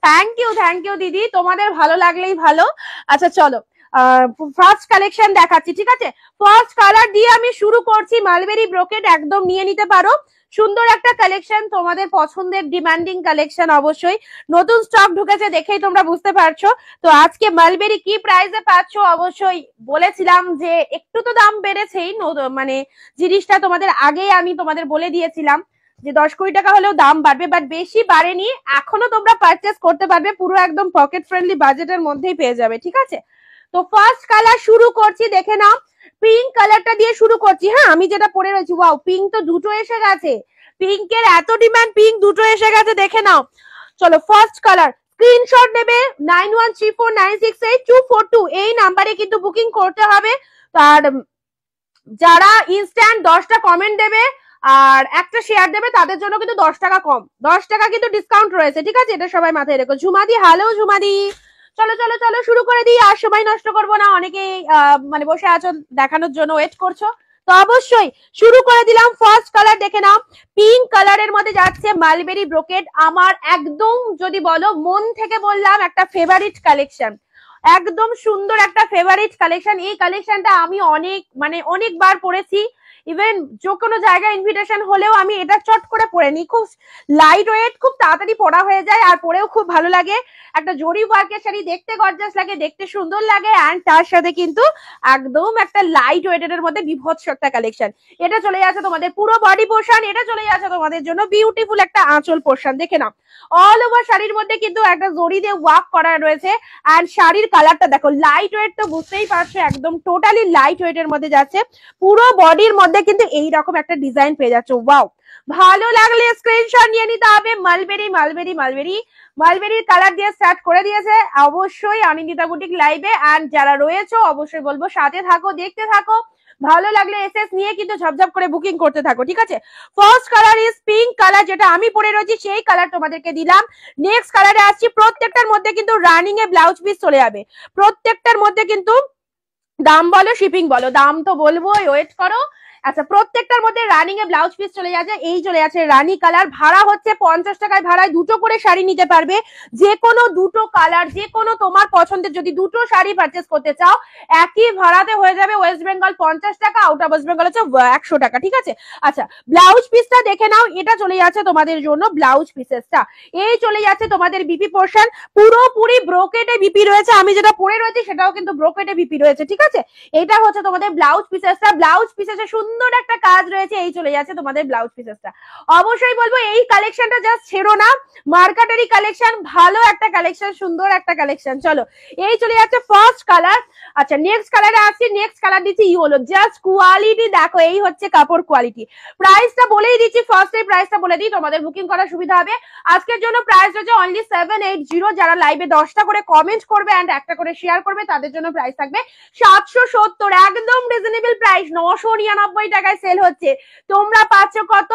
Thank you দিদি, তোমাদের ভালো লাগলেই ভালো। আচ্ছা চলো ফার্স্ট কালেকশন দেখাচ্ছি, ঠিক আছে? ফার্স্ট কালার দিয়ে আমি শুরু করছি, মালবেরি ব্রোকেড একদম নিয়ে নিতে পারো। সুন্দর একটা কালেকশন, তোমাদের পছন্দের ডিমান্ডিং কালেকশন, অবশ্যই নতুন স্টক ঢুকেছে দেখেই তোমরা বুঝতে পারছো। তো আজকে মালবেরি কি প্রাইসে পাচ্ছ, অবশ্যই বলেছিলাম যে একটু তো দাম বেড়েছেই, মানে জিনিসটা তোমাদের আগেই আমি তোমাদের বলে দিয়েছিলাম যে 10 কোটি টাকা হলেও দাম বাড়বে, বাট বেশি বাড়েনি। এখনো তোমরা পারচেস করতে পারবে, পুরো একদম পকেট ফ্রেন্ডলি বাজেটের মধ্যেই পেয়ে যাবে, ঠিক আছে? তো ফার্স্ট কালার শুরু করছি, দেখে নাও। পিঙ্ক কালারটা দিয়ে শুরু করছি। হ্যাঁ, আমি যেটা পরে রয়েছি, ওয়াও, পিঙ্ক তো দুটো এসে গেছে। পিঙ্কের এত ডিমান্ড, পিঙ্ক দুটো এসে গেছে, দেখে নাও। চলো ফার্স্ট কালার, স্ক্রিনশট নেবে 9134968242 এই নাম্বারে কিন্তু বুকিং করতে হবে। আর যারা ইনস্ট্যান্ট 10টা কমেন্ট দেবে আর একটা শেয়ার দেবে তাদের জন্য কিন্তু 10 টাকা কম, 10 টাকা কিন্তু ডিসকাউন্ট রয়েছে, ঠিক আছে? এটা সবাই মাথায় রেখো। ঝুমাদি, হ্যালো ঝুমাদি, চলো চলো চলো শুরু করে দিই, আর সময় নষ্ট করবো না, অনেকেই মানে বসে আছো দেখানোর জন্য ওয়েট করছো, তো অবশ্যই শুরু করে দিলাম। ফার্স্ট কালার দেখে নাও, পিঙ্ক কালারের মধ্যে যাচ্ছে মালবেরি ব্রোকেড। আমার একদম যদি বলো মন থেকে বললাম একটা ফেভারিট কালেকশন, একদম সুন্দর একটা ফেভারিট কালেকশন। এই কালেকশনটা আমি অনেকবার পরেছি, ইভেন যে কোনো জায়গায় ইনভিটেশন হলেও আমি এটা চট করে পরে নিই। খুব লাইট ওয়েট, খুব তাড়াতাড়ি পরা হয়ে যায়, আর পরেও খুব ভালো লাগে। একটা জরি ওয়ার্কের শাড়ি, দেখতে গর্জাস লাগে, দেখতে সুন্দর লাগে, এন্ড তার সাথে কিন্তু একদম একটা লাইট ওয়েটের মধ্যে বিভৎস একটা কালেকশন। এটা চলে যাচ্ছে তোমাদের পুরো বডি পোর্শন, এটা চলে যাচ্ছে তোমাদের জন্য বিউটিফুল একটা আঁচল পোর্শন, দেখে নাও। অল ওভার শাড়ির মধ্যে কিন্তু একটা জরি দিয়ে ওয়ার্ক করা রয়েছে, এন্ড শাড়ির কালারটা দেখো, লাইট ওয়েট তো বুঝতেই পারছো, একদম টোটালি লাইট ওয়েটের মধ্যে যাচ্ছে। পুরো বডির মধ্যে কিন্তু এইরকম একটা ডিজাইন পেয়ে যাচ্ছে, ওয়াও। ভালো লাগলে স্ক্রিনশট নিয়ে নিতে হবে। মালবেরি মালবেরি মালবেরি মালবেরির কালার দিয়ে স্টার্ট করে দিয়েছে অবশ্যই অনিন্দিতা বুটিক লাইভে, এন্ড যারা রয়েছে অবশ্যই বলবো সাথে থাকো, দেখতে থাকো। ভালো লাগলে এসএস নিয়ে কিন্তু ঝপঝপ করে বুকিং করতে থাকো, ঠিক আছে? First colour is pink colour, যেটা আমি পরে রয়েছি সেই কালার তোমাদেরকে দিলাম। নেক্সট কালারে আসছি, প্রত্যেকটার মধ্যে কিন্তু রানিং এ ব্লাউজ পিস চলে যাবে, প্রত্যেকটার মধ্যে কিন্তু দাম বলো শিপিং বলো, দাম তো বলবো, ওয়েট করো। আচ্ছা, প্রত্যেকটার মধ্যে রানিং এ ব্লাউজ পিস চলে যাচ্ছে, এই চলে যাচ্ছে রানী কালার। ভাড়া হচ্ছে 50 টাকায়, ভাড়ায় দুটো করে শাড়ি নিতে পারবে, যে কোনো দুটো কালার, যে কোনো তোমার পছন্দের যদি দুটো শাড়ি পারচেস করতে চাও একই ভাড়াতে হয়ে যাবে। ওয়েস্ট বেঙ্গল 50 টাকা, আউট অফ ওয়েস্ট বেঙ্গল হচ্ছে 100 টাকা, ঠিক আছে? আচ্ছা, ব্লাউজ পিসটা দেখে নাও, এটা চলে যাচ্ছে তোমাদের জন্য ব্লাউজ পিসেসটা, এই চলে যাচ্ছে তোমাদের বিপি পোর্শন, পুরোপুরি ব্রোকেটে বিপি রয়েছে। আমি যেটা পরে রয়েছি সেটাও কিন্তু ব্রোকেটে বিপি রয়েছে, ঠিক আছে? এটা হচ্ছে তোমাদের ব্লাউজ পিসেসটা, ব্লাউজ পিসেসে সুন্দর একটা কাজ রয়েছে, এই চলে যাচ্ছে তোমাদের ব্লাউজ পিসেসটা। অবশ্যই বলবো এই কালেকশনটা জাস্ট ছেড়ো না, মার্কেটারি কালেকশন, ভালো একটা কালেকশন, সুন্দর একটা কালেকশন। চলো, এই চলে যাচ্ছে ফার্স্ট কালার। আচ্ছা, নেক্সট কালারে আসছি, নেক্সট কালার দিচ্ছি ইয়েলো। জাস্ট কোয়ালিটি দেখো, এই হচ্ছে কাপড় কোয়ালিটি। প্রাইসটা বলেই দিচ্ছি, ফার্স্টে প্রাইসটা বলে দিই, তোমাদের বুকিং করার সুবিধা হবে। আজকের জন্য প্রাইস হচ্ছে অনলি 780। যারা লাইভে 10টা করে কমেন্ট করবে এন্ড একটা করে শেয়ার করবে তাদের জন্য প্রাইস থাকবে 770, একদম রিজনেবল প্রাইস। 999 টাকায় সেল হচ্ছে, তোমরা পাচ্ছ কত?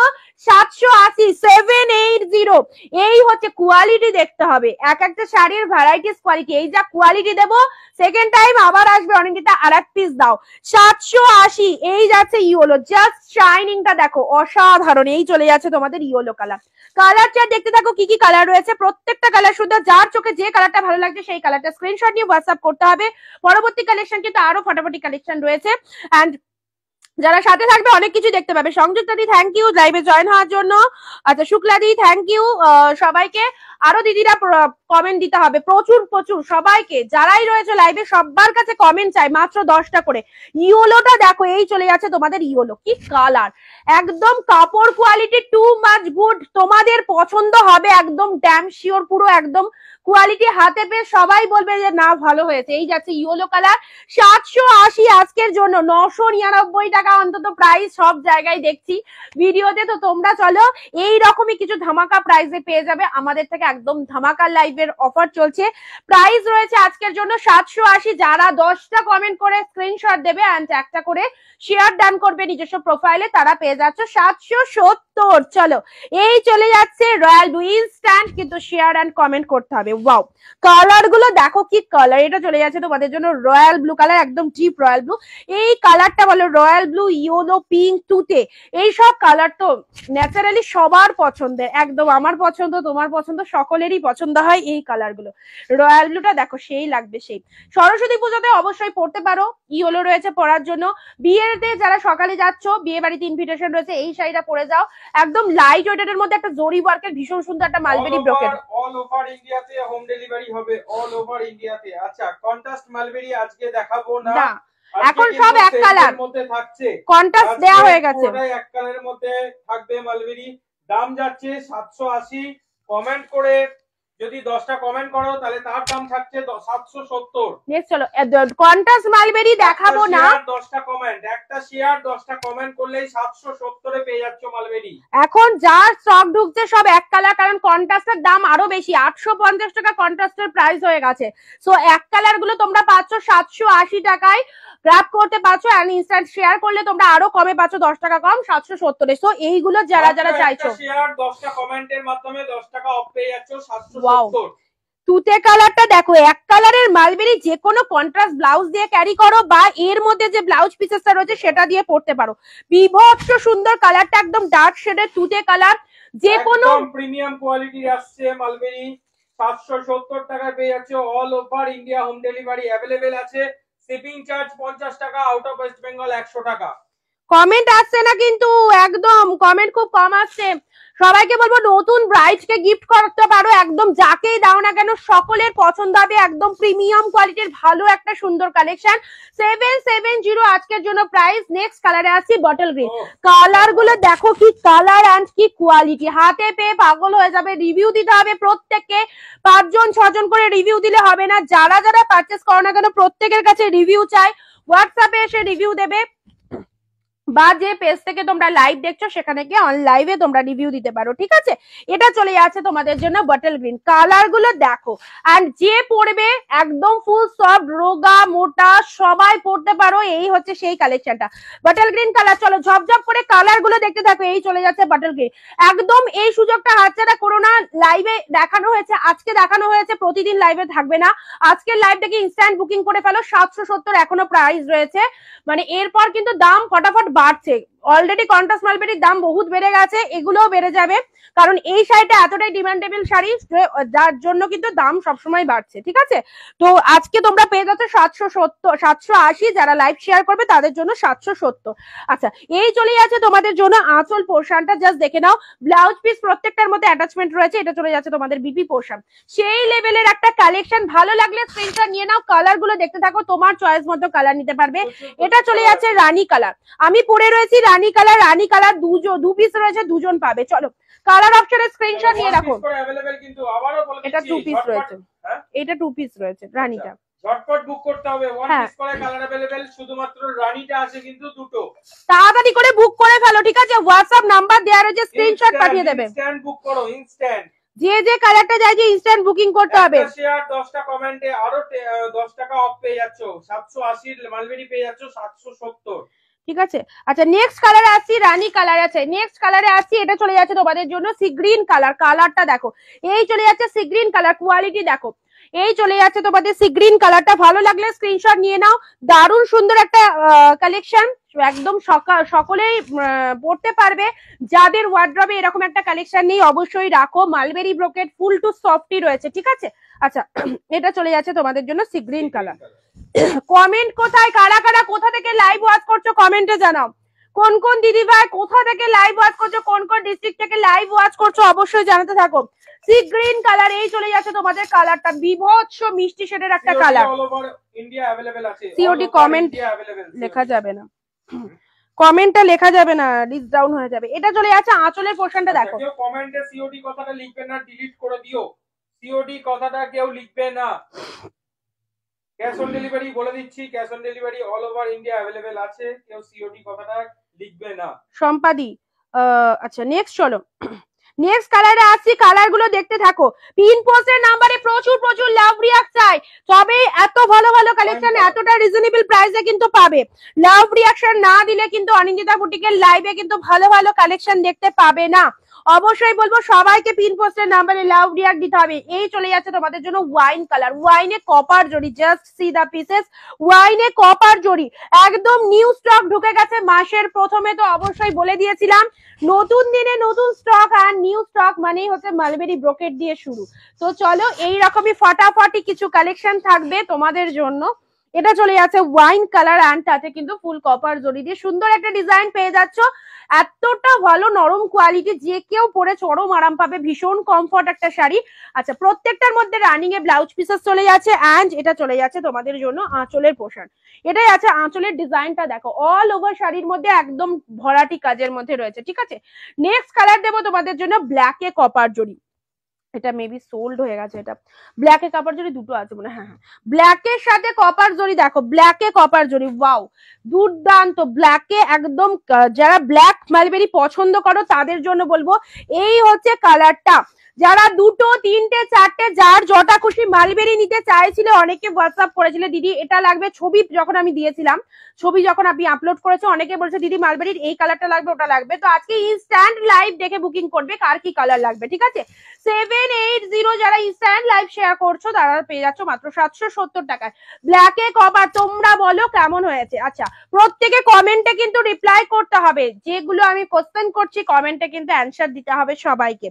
780, 780। এই হচ্ছে কোয়ালিটি, দেখতে হবে এক একটা শাড়ির ভ্যারাইটিস কোয়ালিটি। এই যা কোয়ালিটি দেবো, সেকেন্ড টাইম আবার আসবে অনিন্দিতা আর এক পিস দাও। 780, এই যাচ্ছে ইয়েলো, জাস্ট শাইনিংটা দেখো অসাধারণ। এই চলে যাচ্ছে তোমাদের ইয়েলো কালার। কালার চার্ট দেখতে থাকো, কি কি কালার রয়েছে, প্রত্যেকটা কালার সুন্দর। যার চোখে যে কালারটা ভালো লাগছে সেই কালারটা স্ক্রিনশট নিয়ে হোয়াটসঅ্যাপ করতে হবে। পরবর্তী কালেকশন কিন্তু আরো ফটাফটি কালেকশন রয়েছে, এন্ড যারা সাথে থাকবে অনেক কিছু দেখতে পাবে। সংযুক্তা দি থ্যাংক ইউ লাইভে জয়েন হওয়ার জন্য। আচ্ছা, শুক্লা দি থ্যাংক ইউ। সবাইকে আরো দিদিরা কমেন্ট দিতে হবে, প্রচুর প্রচুর সবাইকে, যারাই রয়েছে লাইভে সবার কাছে কমেন্ট চাই, মাত্র 10টা করে। ইয়েলোটা দেখো, এই চলে যাচ্ছে তোমাদের ইয়েলো, কি কালার, একদম কাপড় কোয়ালিটি টু মাচ গুড, তোমাদের পছন্দ হবে একদম ড্যাম শিওর। পুরো একদম কোয়ালিটি হাতে পেয়ে সবাই বলবে যে না ভালো হয়েছে। এই যাচ্ছে ইয়েলো কালার, 780 আজকের জন্য, 999 টাকা অন্তত প্রাইস সব জায়গায় দেখছি ভিডিওতে। তো তোমরা চলো এই রকমই কিছু ধামাকা প্রাইসে পেয়ে যাবে আমাদের থেকে, একদম ধামাকা লাইভে লাইভের অফার চলছে। প্রাইস রয়েছে আজকের জন্য 780। যারা 10টা কমেন্ট করে স্ক্রিনশট দেবে এন্ড একটা করে শেয়ার ডান করবে নিজস্ব প্রোফাইলে, তারা পেয়ে যাচ্ছে 770। চলো এই চলে যাচ্ছে রয়্যাল ব্লু ইনস্ট্যান্ট, কিন্তু শেয়ার এন্ড কমেন্ট করতে হবে। ওয়াও, কালার গুলো দেখো কি কালার, এটা চলে যাচ্ছে তোমাদের জন্য রয়্যাল ব্লু কালার, একদম ডিপ রয়্যাল ব্লু। এই কালারটা বলো রয়্যাল ব্লু, ইয়েলো, পিঙ্ক, তুতে, এইসব কালার তো ন্যাচারালি সবার পছন্দের, একদম আমার পছন্দ, তোমার পছন্দ, সকলেরই পছন্দ হয় এই কালার গুলো। রয়্যাল ব্লুটা দেখো সেই লাগবে সেই। সরস্বতী পুজোতে অবশ্যই পড়তে পারো, ইয়েলো রয়েছে পরার জন্য। বিয়েতে যারা সকালে যাচ্ছ, বিয়ে বাড়িতে ইনভিটেশন রয়েছে, এই শাড়িটা পরে যাও, একদম লাইট ওয়েটের মধ্যে একটা জরি ওয়ার্কের ভীষণ সুন্দর একটা মালবেরি ব্রোকেট। অল ওভার ইন্ডিয়াতে হোম ডেলিভারি হবে, অল ওভার ইন্ডিয়াতে। আচ্ছা, কন্ট্রাস্ট মালবেরি আজকে দেখাবো না, এখন সব এক কালার মধ্যে থাকছে, কন্ট্রাস্ট দেয়া হয়ে গেছে, এক কালারের মধ্যে থাকবে মালবেরি। দাম যাচ্ছে 780। কমেন্ট করে যদি 10টা কমেন্ট করো তাহলে তার দাম থাকছে 770। নেক্সট চলো কন্ট্রাস্ট মালবেরি দেখাবো না, 10টা কমেন্ট, একটা শেয়ার 10টা কমেন্ট করলেই 770 এ পেয়ে যাচ্ছ মালবেরি। এখন যার স্টক ঢুকছে সব এক কালার, কারণ কন্ট্রাস্টের দাম আরো বেশি, 850 টাকা কন্ট্রাস্টের প্রাইস হয়ে গেছে। সো এক কালার গুলো তোমরা পাচ্ছ 780 টাকায়, গ্র্যাব করতে পারছো, এন্ড ইনস্ট্যান্ট শেয়ার করলে তোমরা আরো কমে পাচ্ছ, 10 টাকা কম, 770 এ। সো এইগুলো যারা যারা চাইছো, শেয়ার 10টা কমেন্টের মাধ্যমে 10 টাকা অফ পেয়ে যাচ্ছ 770। তুতে কালারটা দেখো, এক কালারের মালবেরি, যে কোনো কন্ট্রাস্ট ব্লাউজ দিয়ে ক্যারি করো, বা এর মধ্যে যে ব্লাউজ পিসেসটা রয়েছে সেটা দিয়ে পরতে পারো। বিভৎস সুন্দর কালারটা, একদম ডার্ক শেডের তুতে কালার, যে কোনো প্রিমিয়াম কোয়ালিটি আসছে মালবেরি। 770 টাকায় পেয়ে যাচ্ছে, all over India home delivery available আছে। শিপিং চার্জ 50 টাকা, আউট অফ ওয়েস্ট বেঙ্গল 100 টাকা। কমেন্ট আসছে না কিন্তু, একদম কমেন্ট খুব কম আসছে। সবাইকে বলবো নতুন ব্রাইডকে গিফট করতে পারো, একদম যাকেই দাও না কেন সকলের পছন্দ হবে, একদম প্রিমিয়াম কোয়ালিটির ভালো একটা সুন্দর কালেকশন। 770 আজকের জন্য প্রাইস। নেক্সট কালারে আসছি বটল গ্রিন। কালার গুলো দেখো কি কালার এন্ড কি কোয়ালিটি, হাতে পেয়ে পাগল হয়ে যাবে। রিভিউ দিতে হবে প্রত্যেককে, 5 জন 6 জন করে রিভিউ দিলে হবে না, যারা যারা পারচেস করো না কেন প্রত্যেকের কাছে রিভিউ চাই। হোয়াটসঅ্যাপে এসে রিভিউ দেবে, বা যে পেজ থেকে তোমরা লাইভ দেখছো সেখানে গিয়ে অন লাইভে তোমরা রিভিউ দিতে পারো, ঠিক আছে। এটা চলে যাচ্ছে তোমাদের জন্য বটল গ্রিন। কালার গুলো দেখো, আর যে পরবে একদম ফুল সফট, রোগা মোটা সবাই পরতে পারো, এই হচ্ছে সেই কালেকশনটা বটল গ্রিন কালার। চলো ঝপঝপ করে কালার গুলো দেখতে থাকো, এই চলে যাচ্ছে বটল গ্রিন। একদম এই সুযোগটা হাতছাড়া করো না, লাইভে দেখানো হয়েছে, আজকে দেখানো হয়েছে, প্রতিদিন লাইভে থাকবে না। আজকের লাইভটাকে ইনস্ট্যান্ট বুকিং করে ফেলো, 770 এখনো প্রাইস রয়েছে, মানে এরপর কিন্তু দাম ফটাফট বাড়ছে। অলরেডি কন্ট্রাস্ট মালবেরির দাম বহুত বেড়ে গেছে, এগুলোও বেড়ে যাবে, কারণ এই শাড়িটা এতটাই ডিমান্ডেবল শাড়ি, যার জন্য কিন্তু দাম সবসময় বাড়ছে, ঠিক আছে। তো আজকে তোমরা পেয়ে যাচ্ছ 770, 780, যারা লাইভ শেয়ার করবে তাদের জন্য 770। আচ্ছা, এই চলে যাচ্ছে তোমাদের জন্য আঁচল পোর্শনটা, জাস্ট দেখে নাও, ব্লাউজ পিস প্রত্যেকটার মধ্যে অ্যাটাচমেন্ট রয়েছে, এটা চলে যাচ্ছে তোমাদের বিপি পোর্শন। সেই লেভেলের একটা কালেকশন, ভালো লাগলে স্ক্রিনশট নিয়ে নাও, কালার গুলো দেখতে থাকো, তোমার চয়েস মতো কালার নিতে পারবে। এটা চলে যাচ্ছে রানী কালার, আমি পরে রয়েছি রানী কালার। রানী কালার দু পিস রয়েছে, দুজন পাবে। চলো কালার অপশনে স্ক্রিনশট নিয়ে রাখো, এটা 2 পিস রয়েছে, এটা 2 পিস রয়েছে রানীটা, ঝটপট বুক করতে হবে। ওয়ান পিস করে কালার अवेलेबल, শুধুমাত্র রানীটা আছে কিন্তু দুটো, তাড়াতাড়ি করে বুক করে ফেলো, ঠিক আছে। হোয়াটসঅ্যাপ নাম্বার দেওয়া রয়েছে, স্ক্রিনশট পাঠিয়ে দেবে। ইনস্ট্যান্ট বুক করো, ইনস্ট্যান্ট, যে যে কালারটা চাইছে ইনস্ট্যান্ট বুকিং করতে হবে। শেয়ার 10টা কমেন্টে আরো 10 টাকা অফ পেয়ে যাচ্ছ, 780 মালবেরি পেয়ে যাচ্ছ 770, ঠিক আছে। আচ্ছা, নেক্সট কালারে আসছি, রানী কালার আছে। নেক্সট কালারে আসছি, এটা চলে যাচ্ছে তোমাদের জন্য সি গ্রিন কালার। কালারটা দেখো, এই চলে যাচ্ছে সি গ্রিন কালার, কোয়ালিটি দেখো, এই চলে যাচ্ছে তোমাদের সি গ্রিন কালারটা। ভালো লাগলে স্ক্রিনশট নিয়ে নাও, দারুণ সুন্দর একটা কালেকশন, একদম সকলেই পড়তে পারবে। যাদের ওয়ার্ড্রবে এরকম একটা কালেকশন নেই অবশ্যই রাখো, মালবেরি ব্রোকেট ফুল টু সফটি রয়েছে, ঠিক আছে। আচ্ছা, এটা চলে যাচ্ছে তোমাদের জন্য সি গ্রিন কালার। কমেন্ট কোথায়, কারা কারা কোথা থেকে লাইভ ওয়াচ করছো কমেন্টে জানাও। কোন কোন দিদি ভাই কোথা থেকে লাইভ ওয়াচ করছো, কোন কোন ডিস্ট্রিক্ট থেকে লাইভ ওয়াচ করছো অবশ্যই জানাতে থাকো। সি গ্রিন কালার, এই চলে যাচ্ছে তোমাদের কালারটা, বিভৎস মিষ্টি শেডের একটা colour. All over India available আছে, সিওডি কমেন্ট লেখা যাবে না, কমেন্টটা লেখা যাবে না, লিস্ট ডাউন হয়ে যাবে। এটা চলে যাচ্ছে আঁচলের পোরশনটা দেখো। কেউ কমেন্টে সিওডি কথাটা লিখবে না, ডিলিট করে দিও, সিওডি কথাটা কেউ লিখবে না। ক্যাশ অন ডেলিভারি বলে দিচ্ছি, cash on delivery all over India available আছে, কেউ সিওডি কথাটা লিখবে না। সম্পাদি, আচ্ছা নেক্সট চলো, নেক্সট কালারে আসছি, কালার গুলো দেখতে থাকো। পিন পোস্টের নাম্বারে প্রচুর প্রচুর লাভ রিয়াক্ট চাই, তবে এত ভালো ভালো কালেকশন এতটা রিজনেবল প্রাইসে কিন্তু পাবে। লাভ রিয়াকশন না দিলে কিন্তু অনিন্দিতা বুটিকের লাইভে কিন্তু ভালো ভালো কালেকশন দেখতে পাবে না। অবশ্যই বলবো সবাইকে পিন পোস্টের নাম্বারে লাভ রিয়াক্ট দিতে হবে। এই চলে যাচ্ছে তোমাদের জন্য ওয়াইন কালার, ওয়াইনে কপার জড়ি, জাস্ট সি দা পিসেস, ওয়াইনে কপার জড়ি, একদম নিউ স্টক ঢুকে গেছে মাসের প্রথমে। তো অবশ্যই বলে দিয়েছিলাম নতুন দিনে নতুন স্টক, আর নিউ স্টক মানেই হচ্ছে মালবেরি ব্রোকেট দিয়ে শুরু। তো চলো এইরকমই ফটাফটি কিছু কালেকশন থাকবে তোমাদের জন্য। এটা চলে যাচ্ছে ওয়াইন কালার অ্যান্ড তাতে কিন্তু ফুল কপার জড়ি দিয়ে সুন্দর একটা ডিজাইন পেয়ে যাচ্ছ। এতটা ভালো নরম কোয়ালিটি, যে কেউ পরে চরম আরাম পাবে, ভীষণ কমফর্ট একটা শাড়ি। আচ্ছা, প্রত্যেকটার মধ্যে রানিং এ ব্লাউজ পিসেস চলে যাচ্ছে অ্যান্ড এটা চলে যাচ্ছে তোমাদের জন্য আঁচলের পোর্শন। এটাই আছে আঁচলের ডিজাইনটা, দেখো অল ওভার শাড়ির মধ্যে একদম ভরাটি কাজের মধ্যে রয়েছে, ঠিক আছে। নেক্সট কালার দেবো তোমাদের জন্য ব্ল্যাকে কপার জড়ি, এটা মেবি সোল্ড হয়ে গেছে। এটা ব্ল্যাকে কপার জড়ি দুটো আছে মনে, হ্যাঁ হ্যাঁ, ব্ল্যাকের সাথে কপার জড়ি, দেখো ব্ল্যাকে কপার জড়ি, ওয়াও দুর্দান্ত। ব্ল্যাকে একদম, যারা ব্ল্যাক মালবেরি পছন্দ করো তাদের জন্য বলবো এই হচ্ছে কালারটা। যারা দুটো তিনটে চারটে যার যটা খুশি মালবেরি নিতে চাইছিলে, অনেকে হোয়াটসঅ্যাপ করেছিলে দিদি এটা লাগবে, ছবি যখন আমি দিয়েছিলাম, ছবি যখন আপনি আপলোড করেছো, অনেকে বলছে দিদি মালবেরির এই কালারটা লাগবে ওটা লাগবে। তো আজকে ইনস্ট্যান্ট লাইভ দেখে বুকিং করবে কার কি কালার লাগবে, ঠিক আছে। 780 যারা ইনস্ট্যান্ট লাইভ শেয়ার করছো তারা পেয়ে যাচ্ছ মাত্র 770 টাকায় ব্ল্যাকে কভার। তোমরা বলো কেমন হয়েছে। আচ্ছা, প্রত্যেকে কমেন্টে কিন্তু রিপ্লাই করতে হবে, যেগুলো আমি কোশ্চেন করছি কমেন্টে কিন্তু অ্যানসার দিতে হবে সবাইকে।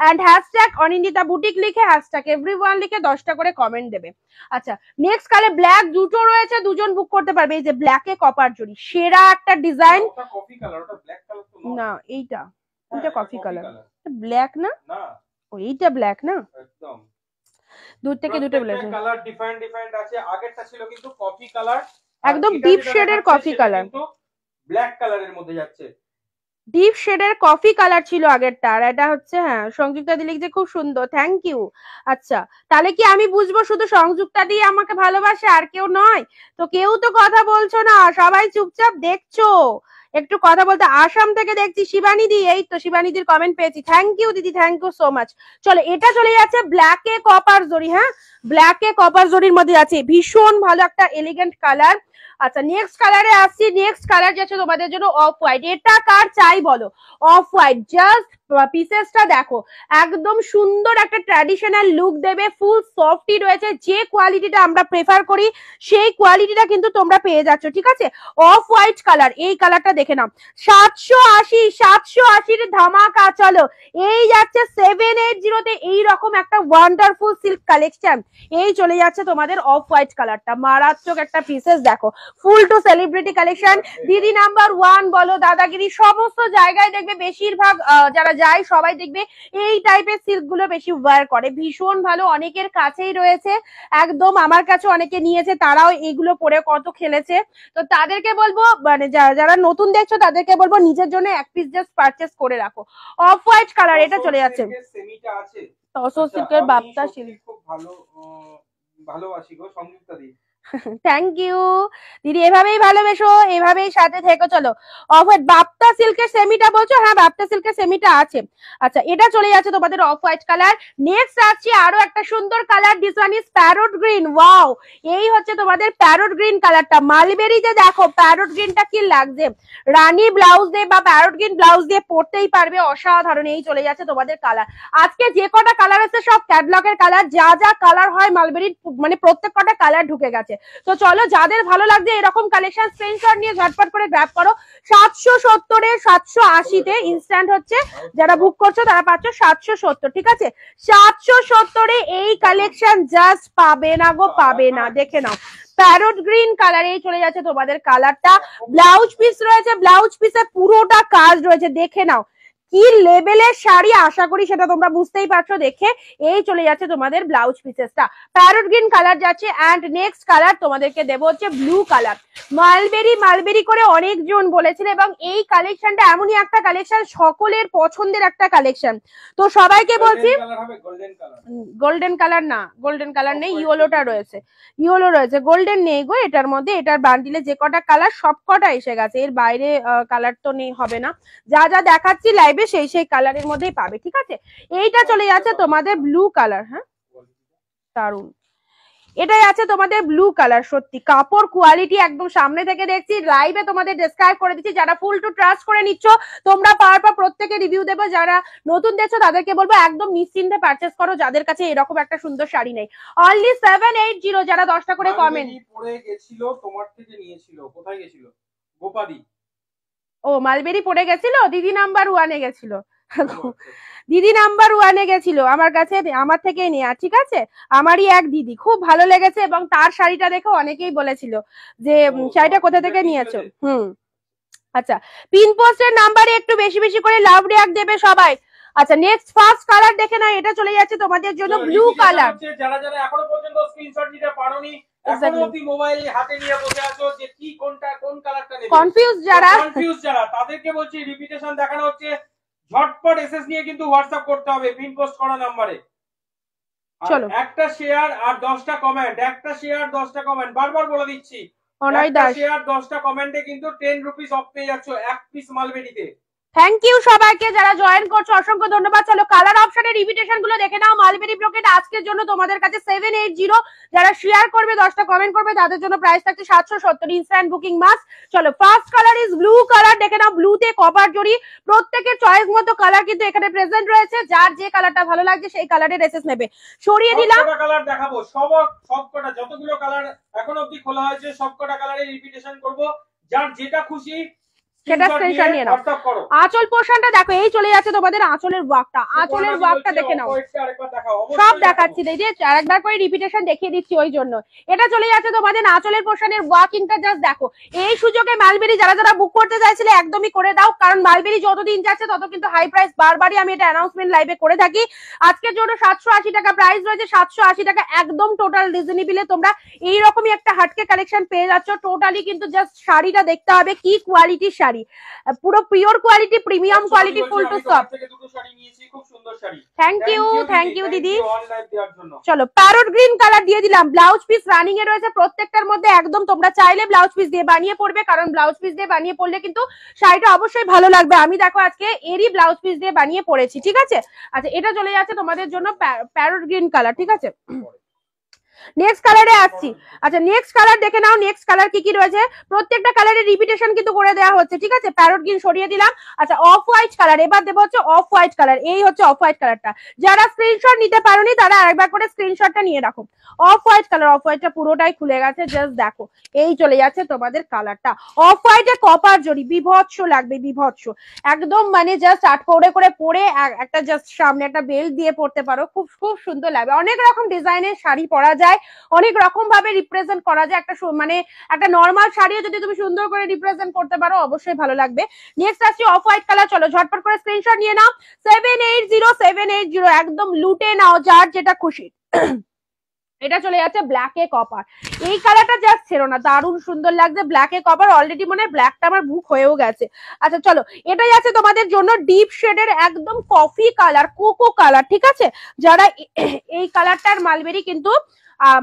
এন্ড হ্যাশট্যাগ অনিন্দিতা বুটিক লিখে হ্যাশট্যাগ এভরিওয়ান লিখে 10টা করে কমেন্ট দেবে। আচ্ছা, নেক্সট কালার ব্ল্যাক দুটো রয়েছে, দুজন বুক করতে পারবে। এই যে ব্ল্যাকে কপার জড়ি, সেরা একটা ডিজাইন। ওটা কফি কালার, ওটা ব্ল্যাক কালার তো না, এইটা এটা কফি কালার, কালার। ব্ল্যাক না, না এইটা ব্ল্যাক না, একদম দূর থেকে দুটো বলেছে। কালার ডিফারেন্ট ডিফারেন্ট আছে। আগেরটা ছিল কিন্তু কফি কালার, একদম ডিপ শেডের কফি কালার, কিন্তু ব্ল্যাক কালারের মধ্যে যাচ্ছে। ডিপ শেডের কফি কালার ছিল আগেরটা, আর এটা হচ্ছে হ্যাঁ সংযুক্তা দিলে যে খুব সুন্দর, থ্যাংক ইউ। আচ্ছা, তাহলে কি আমি বুঝবো শুধু সংযুক্তা দিয়ে আমাকে ভালোবাসে আর কেউ নয়? তো কেউ তো কথা বলছো না, সবাই চুপচাপ দেখছো। একটু কথা বলতে, আসাম থেকে দেখছি শিবানী দি, এই তো শিবানীদির কমেন্ট পেয়েছি, থ্যাংক ইউ দিদি, থ্যাংক ইউ সো মাচ। চলো, এটা চলে যাচ্ছে ব্ল্যাকে কপার জড়ি, হ্যাঁ ব্ল্যাকে কপার জড়ির মধ্যে আছে, ভীষণ ভালো একটা এলিগেন্ট কালার। আচ্ছা, নেক্সট কালারে আসছি। নেক্সট কালার যাচ্ছে তোমাদের জন্য অফ হোয়াইট। এটা কার চাই বলো, অফ হোয়াইট। জাস্ট পিসেসটা দেখো, একদম সুন্দর একটা ট্র্যাডিশনাল লুক দেবে, ফুল সফটি রয়েছে, যে কোয়ালিটিটা আমরা প্রেফার করি সেই কোয়ালিটিটা কিন্তু তোমরা পেয়ে যাচ্ছ, ঠিক আছে। অফ হোয়াইট কালার, এই কালারটা দেখে নাও, 780 ধামাকা। চলো, এই যাচ্ছে 780-তে এইরকম একটা ওয়ান্ডারফুল সিল্ক কালেকশন। এই চলে যাচ্ছে তোমাদের অফ হোয়াইট কালারটা, মারাত্মক একটা পিসেস দেখো, ফুল টু সেলিব্রিটি কালেকশন। দিদি নাম্বার 1 বলো, দাদাগিরি, সমস্ত জায়গায় দেখবে বেশিরভাগ যারা যায় সবাই দেখবে এই টাইপের সিল্ক গুলো বেশি ওয়্যার করে, ভীষণ ভালো, অনেকের কাছেই রয়েছে, একদম আমার কাছে অনেকে নিয়েছে, তারাও এইগুলো পরে কত খেলেছে। তো তাদেরকে বলবো, মানে যারা নতুন দেখছো তাদেরকে বলবো নিজের জন্য এক পিস জাস্ট পারচেস করে রাখো। অফ হোয়াইট কালার, এটা চলে যাচ্ছে সেমিটা আছে, তসর সিল্কের বাপ্তা সিল্ক, খুব ভালো ভালোবাসি গো সংযুক্তা দি, থ্যাংক ইউ দিদি, এভাবেই ভালোবেসো, এভাবেই সাথে থেকো। চলো, অফ হোয়াইট বাপ্তা সিল্কের সেমিটা বলছো, হ্যাঁ বাপ্তা সিল্কের সেমিটা আছে। আচ্ছা, এটা চলে যাচ্ছে তোমাদের অফ হোয়াইট কালার। নেক্সট আসছে আরো একটা সুন্দর colour, this one is parrot green, wow. এই হচ্ছে তোমাদের প্যারট গ্রিন কালারটা, মালবেরিতে দেখো প্যারট গ্রিনটা কি লাগছে, রানী ব্লাউজ দিয়ে বা প্যারট গ্রিন ব্লাউজ দিয়ে পরতেই পারবে, অসাধারণ। এই চলে যাচ্ছে তোমাদের কালার। আজকে যে কটা কালার আছে সব ক্যাটলগের কালার, যা যা কালার হয় মালবেরির মানে প্রত্যেক কটা কালার ঢুকে গেছে। তো চলো, যাদের ভালো লাগছে এরকম কালেকশন স্ক্রিনশট নিয়ে ঝটপট করে গ্র্যাব করো। 770 এর 780-তে ইনস্ট্যান্ট হচ্ছে, যারা বুক করছো তারা পাচ্ছ 770, ঠিক আছে। 770-এ এই কালেকশন জাস্ট পাবে না গো, পাবে না, দেখে নাও প্যারট গ্রিন কালার। এই চলে যাচ্ছে তোমাদের কালারটা, ব্লাউজ পিস রয়েছে, ব্লাউজ পিসে পুরোটা কাজ রয়েছে, দেখে নাও কি লেভেলের শাড়ি, আশা করি সেটা তোমরা বুঝতেই পারছো দেখে। এই চলে যাচ্ছে তোমাদের ব্লাউজ পিসেসটা, প্যারট গ্রিন কালার যাচ্ছে। এন্ড নেক্সট কালার তোমাদেরকে দেবো হচ্ছে ব্লু কালার। মালবেরি করে অনেকজন বলেছিল, এবং এই কালেকশনটা এমনই একটা কালেকশন, সকলের পছন্দের একটা কালেকশন। তো সবাইকে বলছি, গোল্ডেন কালার না, গোল্ডেন কালার নেই, ইয়েলোটা রয়েছে, ইয়েলো রয়েছে, গোল্ডেন নেই গো এটার মধ্যে। এটার বান্ডিলে যে কটা কালার সব কটা এসে গেছে, এর বাইরে কালার তো নেই, হবে না। যা যা দেখাচ্ছি লাইভে চাইবে সেই সেই কালারের মধ্যেই পাবে, ঠিক আছে। এইটা চলে যাচ্ছে তোমাদের ব্লু কালার, হ্যাঁ দারুন। এটাই আছে তোমাদের ব্লু কালার, সত্যি কাপড় কোয়ালিটি একদম সামনে থেকে দেখছি, লাইভে তোমাদের ডেসক্রাইব করে দিচ্ছি। যারা ফুল টু ট্রাস্ট করে নিচ্ছ তোমরা পার প্রত্যেকে রিভিউ দেবো, যারা নতুন দেখছো তাদেরকে বলবো একদম নিশ্চিন্তে পারচেস করো, যাদের কাছে এরকম একটা সুন্দর শাড়ি নেই। অনলি 780, যারা 10টা করে কমেন্ট পরে গেছিল তোমার থেকে নিয়েছিল, কোথায় গেছিল? গোপাদি। ও মালবেরি পড়ে গেছিল, দিদি নাম্বার 1-এ গেছিল। দিদি নাম্বার 1-এ গেছিল আমার কাছে, আমার থেকে নেয়া, ঠিক আছে। আমারই এক দিদি, খুব ভালো লেগেছে এবং তার শাড়িটা দেখে অনেকেই বলেছিল যে শাড়িটা কোথা থেকে নিয়েছো। আচ্ছা, পিন পোস্টের নাম্বারে একটু বেশি বেশি করে লাভ রিঅ্যাক্ট দেবে সবাই। আচ্ছা, নেক্সট ফার্স্ট কালার দেখে না, এটা চলে যাচ্ছে তোমাদের জন্য ব্লু কালার। যারা যারা এখনো পর্যন্ত স্ক্রিনশট নিতে পারোনি, এখনো অবধি মোবাইল হাতে নিয়ে বসে আছো যে কি কোনটা কোন কালারটা নেবে, কনফিউজ যারা তাদেরকে বলছি রিপিটেশন দেখানো হচ্ছে, ঝটপট এসএস নিয়ে কিন্তু হোয়াটসঅ্যাপ করতে হবে পিন পোস্ট করা নম্বরে। চলো, একটা শেয়ার আর 10টা কমেন্ট, একটা শেয়ার 10টা কমেন্ট, বারবার বলে দিচ্ছি, একটা শেয়ার 10টা কমেন্টে কিন্তু 10 রুপিস অফ পেয়ে যাচ্ছ এক পিস মালবেরিতে। থ্যাংক ইউ সবাইকে যারা জয়েন করছো, অসংখ্য ধন্যবাদ। চলো কালার অপশনের ইনভিটেশন গুলো দেখে নাও। মালবেরি ব্রোকেট আজকের জন্য তোমাদের কাছে 780, যারা শেয়ার করবে 10টা কমেন্ট করবে তাদের জন্য প্রাইস থাকছে 770, ইনস্ট্যান্ট বুকিং মাস্ট। চলো first colour is blue colour, দেখে নাও ব্লুতে কপার জড়ি, প্রত্যেকের চয়েস মতো কালার কিন্তু এখানে প্রেজেন্ট রয়েছে, যার যে কালারটা ভালো লাগছে সেই কালারের এসএস নেবে। সরিয়ে দিলাম, সবকটা কালার দেখাবো, সবকটা যতগুলো কালার এখন অবধি খোলা হয়েছে সবকটা কালারের রিপিটেশন করব, যার যেটা খুশি সেটা স্ক্রিনশট নিয়ে নাও। আঁচল পোরশনটা দেখো, এই চলে যাচ্ছে তোমাদের আঁচলের ওয়ার্কটা, আঁচলের ওয়ার্কটা দেখে নাও, সব দেখাচ্ছি দিদি, আরেকবার করে রিপিটেশন দেখিয়ে দিচ্ছি ওই জন্য। এটা চলে যাচ্ছে তোমাদের আঁচলের পোরশনের ওয়ার্কিংটা, জাস্ট দেখো। এই সুযোগে মালবেরি যারা যারা বুক করতে চাইছিলে একদমই করে দাও, কারণ মালবেরি যতদিন যাচ্ছে তত কিন্তু হাই প্রাইস, বারবারই আমি এটা অ্যানাউন্সমেন্ট লাইভে করে থাকি। আজকের জন্য 780 টাকা প্রাইস রয়েছে, 780 টাকা একদম টোটাল রিজনেবলে তোমরা এইরকমই একটা হাটকে কালেকশন পেয়ে যাচ্ছ। টোটালি কিন্তু জাস্ট শাড়িটা দেখতে হবে কি কোয়ালিটির শাড়ি, পুরো pure quality, premium quality, full to soft. Thank you দিদি। চলো প্যারট গ্রিন কালার দিয়ে দিলাম, ব্লাউজ পিস রানিং এ রয়েছে প্রত্যেকটার মধ্যে, একদম তোমরা চাইলে ব্লাউজ পিস দিয়ে বানিয়ে পড়বে, কারণ ব্লাউজ পিস দিয়ে বানিয়ে পড়লে কিন্তু শাড়িটা অবশ্যই ভালো লাগবে। আমি দেখো আজকে এরই ব্লাউজ পিস দিয়ে বানিয়ে পড়েছি, ঠিক আছে। আচ্ছা, এটা চলে যাচ্ছে তোমাদের জন্য প্যারট গ্রিন কালার, ঠিক আছে। নেক্সট কালারে আসছি। আচ্ছা, নেক্সট কালার দেখে নাও, নেক্সট কালার কি কি রয়েছে, প্রত্যেকটা কালারের রিপিটেশন কিন্তু করে দেওয়া হচ্ছে, ঠিক আছে। প্যারট গ্রিন সরিয়ে দিলাম। আচ্ছা, অফ হোয়াইট কালার, এবার দেবো হচ্ছে অফ হোয়াইট কালার, এই হচ্ছে অফ হোয়াইট কালারটা। যারা স্ক্রিনশট নিতে পারোনি তারা আরেকবার করে স্ক্রিনশটটা নিয়ে রাখো। অফ হোয়াইট কালার, অফ হোয়াইটটা পুরোটাই খুলে গেছে, জাস্ট দেখো, এই চলে যাচ্ছে তোমাদের কালারটা। অফ হোয়াইটে কপার জড়ি, বিভৎস লাগবে, বিভৎস একদম, মানে জাস্ট আটকৌড়ে করে পরে একটা জাস্ট সামনে একটা বেল্ট দিয়ে পড়তে পারো, খুব খুব সুন্দর লাগবে। অনেক রকম ডিজাইনের শাড়ি পরা যায়, অনেক রকম ভাবে রিপ্রেজেন্ট করা যায়, একটা মানে একটা নর্মাল শাড়িও যদি তুমি সুন্দর করে রিপ্রেজেন্ট করতে পারো অবশ্যই ভালো লাগবে। নেক্সট আসছে অফ হোয়াইট কালার, চলো ঝটপট করে স্ক্রিনশট নিয়ে নাও। 780 একদম লুটে নাও, যার যেটা খুশি। এটা চলে যাচ্ছে ব্ল্যাক এ কপার, এই কালারটা জাস্ট ছেড়ো না, দারুণ সুন্দর লাগছে ব্ল্যাক এ কপার। অলরেডি মনে হয় ব্ল্যাকটা আমার বুক হয়েও গেছে। আচ্ছা চলো, এটাই আছে তোমাদের জন্য ডিপ শেডের একদম কফি কালার, কোকো কালার, ঠিক আছে। যারা এই কালারটার মালবেরি কিন্তু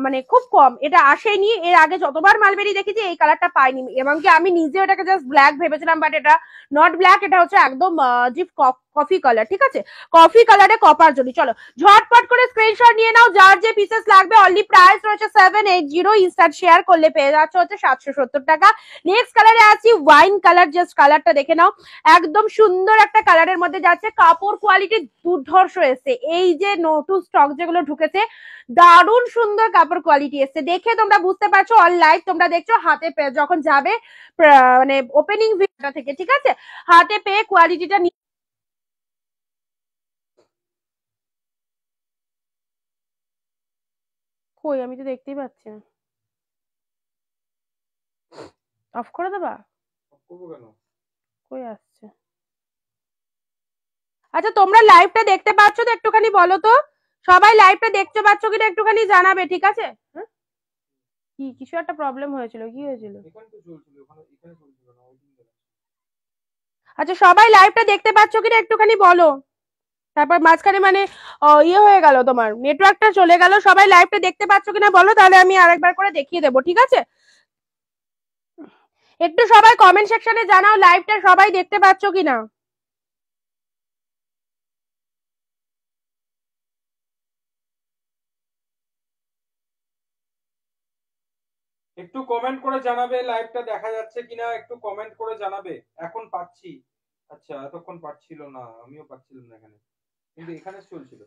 মানে খুব কম, এটা আসেনি, এর আগে যতবার মালবেরি দেখেছি এই কালারটা পাইনি, এমনকি আমি নিজে এটাকে জাস্ট ব্ল্যাক ভেবেছিলাম, বাট এটা নট ব্ল্যাক, এটা হচ্ছে একদম ডিপ কফি কালার, ঠিক আছে। কফি কালারে কপার জড়ি। চলো ঝটপট করে স্ক্রিনশট নিয়ে নাও, যার যে পিসেস লাগবে। অনলি প্রাইস রয়েছে 780, ইনস্ট্যান্ট শেয়ার করলে পেয়ে যাচ্ছে হচ্ছে 770 টাকা। নেক্সট কালারে আছি ওয়াইন কালার, জাস্ট কালারটা দেখে নাও, একদম সুন্দর একটা কালারের মধ্যে যাচ্ছে, কাপড় কোয়ালিটি দুর্ধর্ষ এসছে, এই যে নতুন স্টক যেগুলো ঢুকেছে দারুণ সুন্দর কাপড় কোয়ালিটি এসছে, দেখে তোমরা বুঝতে পারছো। অল লাইভ তোমরা দেখছো, হাতে যখন যাবে মানে ওপেনিং ভিডিওটা থেকে, ঠিক আছে, হাতে পেয়ে কোয়ালিটিটা কই, আমি তো দেখতেই পাচ্ছি না, অফ করে দেবা, কই আসছে। আচ্ছা, তোমরা লাইভটা দেখতে পাচ্ছ তো, একটুখানি বলো তো, সবাই লাইভটা দেখতে পাচ্ছ কিনা একটুখানি জানাবে, ঠিক আছে। কি কিছু একটা প্রবলেম হয়েছিল, কি হয়েছিল? আচ্ছা, সবাই লাইভটা দেখতে পাচ্ছ কিনা একটুখানি বলো, তারপর মাঝখানে মানে ইয়ে হয়ে গেল, তোমার নেটওয়ার্কটা চলে গেল। সবাই লাইভটা দেখতে পাচ্ছ কিনা বলো, তাহলে আমি আরেকবার করে দেখিয়ে দেবো, ঠিক আছে। একটু সবাই কমেন্ট সেকশনে জানাও লাইভটা সবাই দেখতে পাচ্ছ কিনা। একটু কমেন্ট করে জানাবে লাইভটা দেখা যাচ্ছে কিনা, একটু কমেন্ট করে জানাবে। এখন পাচ্ছি, আচ্ছা এতক্ষণ পাচ্ছিল না, আমিও পাচ্ছিলাম না এখানে, কিন্তু এখানে চলছিল।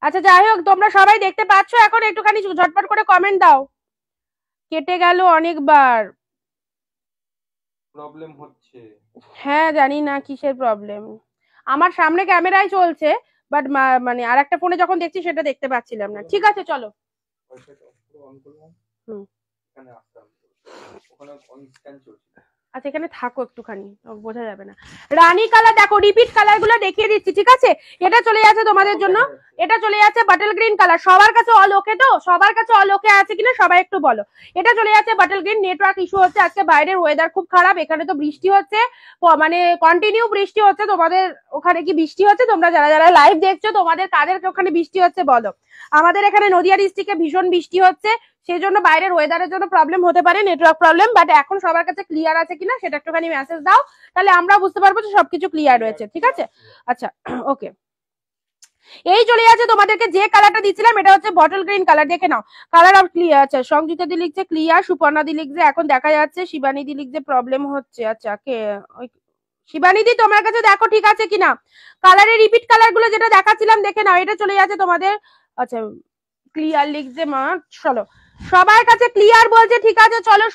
আচ্ছা যাই হোক, তোমরা সবাই দেখতে পাচ্ছ এখন, একটুখানি ঝটপট করে কমেন্ট দাও। কেটে গেল অনেকবার। প্রবলেম হচ্ছে। হ্যাঁ জানি না কিসের প্রবলেম, আমার সামনে ক্যামেরায় চলছে, বাট মানে আর একটা ফোনে যখন দেখছি সেটা দেখতে পাচ্ছিলাম না। ঠিক আছে চলো। হুম, এখানে আসতাম, ওখানে অন স্ক্যান চলছিল। আচ্ছা এখানে থাকো একটুখানি, বোঝা যাবে না। রানী কালার দেখো, রিপিট কালার গুলো দেখিয়ে দিচ্ছি, ঠিক আছে? এটা চলে যাচ্ছে তোমাদের জন্য, এটা চলে যাচ্ছে বাটল গ্রিন কালার। সবার কাছে অল ওকে তো? সবার কাছে অল ওকে আছে কিনা সবাই একটু বলো। এটা চলে যাচ্ছে বাটল গ্রিন। নেটওয়ার্ক ইস্যু হচ্ছে, আজকে বাইরের ওয়েদার খুব খারাপ, এখানে তো বৃষ্টি হচ্ছে, মানে কন্টিনিউ বৃষ্টি হচ্ছে। তোমাদের ওখানে কি বৃষ্টি হচ্ছে? তোমরা যারা যারা লাইভ দেখছো তোমাদের কাদের ওখানে বৃষ্টি হচ্ছে বলো। আমাদের এখানে নদিয়া ডিস্ট্রিক্টে ভীষণ বৃষ্টি হচ্ছে, সেই জন্য বাইরের ওয়েদারের জন্য প্রবলেম হতে পারে, নেটওয়ার্ক প্রবলেম। বাট এখন সবার কাছে ক্লিয়ার আছে কিনা সেটা একটুখানি মেসেজ দাও, তাহলে আমরা বুঝতে পারবো যে সবকিছু ক্লিয়ার রয়েছে, ঠিক আছে? আচ্ছা ওকে, এই চলে যাচ্ছে তোমাদেরকে যে কালারটা দিচ্ছিলাম, এটা হচ্ছে বটল গ্রিন কালার, দেখে নাও। Colour of clear. আচ্ছা সংযুক্তা দি লিখছে ক্লিয়ার, সুপর্ণা দি লিখছে এখন দেখা যাচ্ছে, শিবানী দি লিখছে প্রবলেম হচ্ছে। আচ্ছা কে শিবানী দি, তোমার কাছে দেখো ঠিক আছে কিনা। কালারের রিপিট কালার গুলো যেটা দেখাচ্ছিলাম দেখে নাও, এটা চলে যাচ্ছে তোমাদের। আচ্ছা ক্লিয়ার লিখছে মা, চলো সবার কাছে ক্লিয়ার বলছে, ঠিক আছে চলো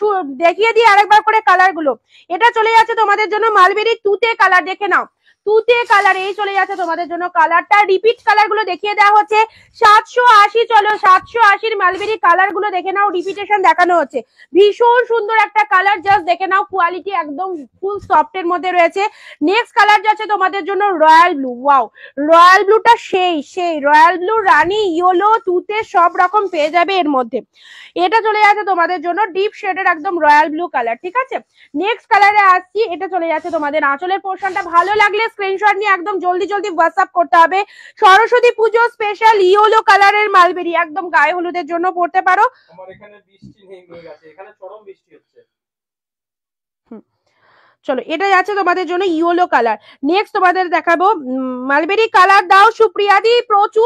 দেখিয়ে দিই আরেকবার করে কালার গুলো। এটা চলে যাচ্ছে তোমাদের জন্য মালবেরি তুতে কালার, দেখে নাও তুতে কালার, এই চলে যাচ্ছে তোমাদের জন্য কালারটা। রিপিট কালার গুলো দেখিয়ে দেওয়া হচ্ছে 780, চলো 780 মালবেরি কালার গুলো দেখে নাও, রিপিটেশন দেখানো হচ্ছে। ভীষণ সুন্দর একটা কালার, জাস্ট দেখে নাও, কোয়ালিটি একদম ফুল সফট এর মধ্যে রয়েছে। নেক্সট কালার যাচ্ছে তোমাদের জন্য রয়্যাল ব্লু। ওয়াও, রয়্যাল ব্লুটা সেই রয়্যাল ব্লু, রানী, ইয়েলো, তুতে সব রকম পেয়ে যাবে এর মধ্যে। এটা চলে যাচ্ছে তোমাদের জন্য ডিপ শেডের একদম রয়্যাল ব্লু কালার, ঠিক আছে? নেক্সট কালারে আসছি, এটা চলে যাচ্ছে তোমাদের আঁচলের পোর্শনটা। ভালো লাগলে স্ক্রিনশট নিয়ে একদম জলদি জলদি হোয়াটসঅ্যাপ করতে হবে। সরস্বতী পুজো স্পেশাল ইয়েলো কালারের মালবেরি, একদম গায়ে হলুদের জন্য পড়তে পারো। আমার এখানে বৃষ্টি নেই, মেঘ আছে, এখানে চরম বৃষ্টি হচ্ছে। চলো এটা যাচ্ছে তোমাদের জন্য ইয়েলো কালার। নেক্সট তোমাদের দেখাবো মালবেরি কালার। দাও সুপ্রিয়া দি, প্রচুর